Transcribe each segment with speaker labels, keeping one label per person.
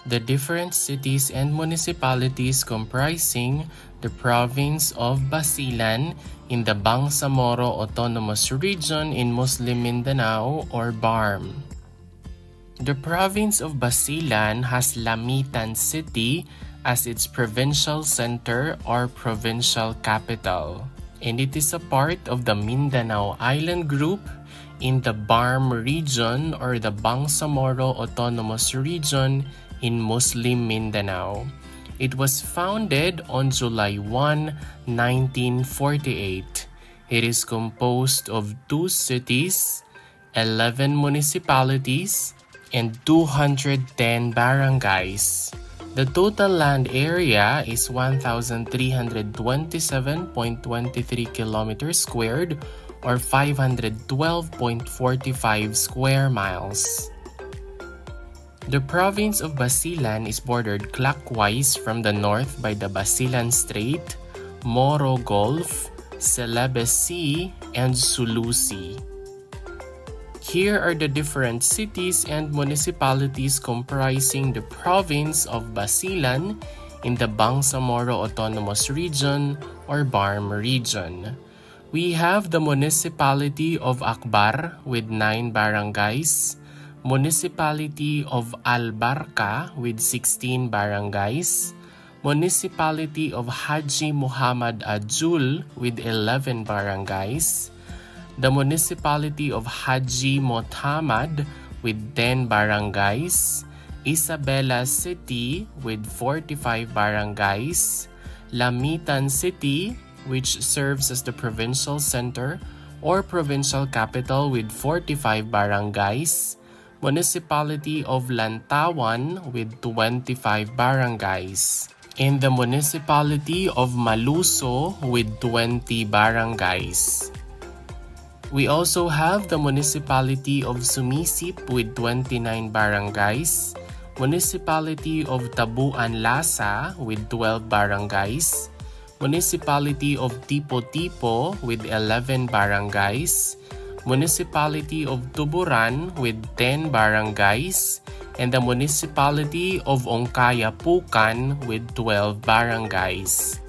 Speaker 1: the different cities and municipalities comprising the province of Basilan in the Bangsamoro Autonomous Region in Muslim Mindanao or BARMM. The province of Basilan has Lamitan City as its provincial center or provincial capital, and it is a part of the Mindanao Island Group in the BARMM region or the Bangsamoro Autonomous Region in Muslim Mindanao. It was founded on July 1, 1948. It is composed of 2 cities, 11 municipalities, and 210 barangays. The total land area is 1,327.23 kilometers squared or 512.45 square miles. The province of Basilan is bordered clockwise from the north by the Basilan Strait, Moro Gulf, Celebes Sea, and Sulu Sea. Here are the different cities and municipalities comprising the province of Basilan in the Bangsamoro Autonomous Region or BARMM region. We have the municipality of Akbar with 9 barangays, municipality of Albarca with 16 barangays, municipality of Haji Muhammad Ajul with 11 barangays, the municipality of Haji Motamad with 10 barangays, Isabela City with 45 barangays, Lamitan City, which serves as the provincial center or provincial capital with 45 barangays, municipality of Lantawan with 25 barangays, and the municipality of Maluso with 20 barangays. We also have the municipality of Sumisip with 29 barangays, municipality of Tabuan Lasa with 12 barangays, municipality of Tipo-Tipo with 11 barangays, municipality of Tuburan with 10 barangays, and the municipality of Ongkaya-Pukan with 12 barangays.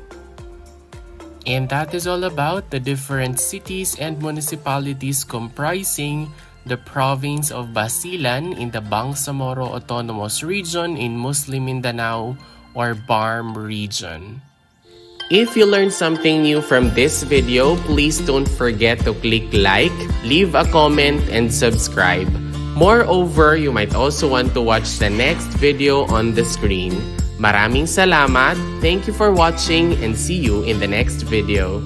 Speaker 1: And that is all about the different cities and municipalities comprising the province of Basilan in the Bangsamoro Autonomous Region in Muslim Mindanao or BARMM region. If you learned something new from this video, please don't forget to click like, leave a comment, and subscribe. Moreover, you might also want to watch the next video on the screen. Maraming salamat, thank you for watching, and see you in the next video.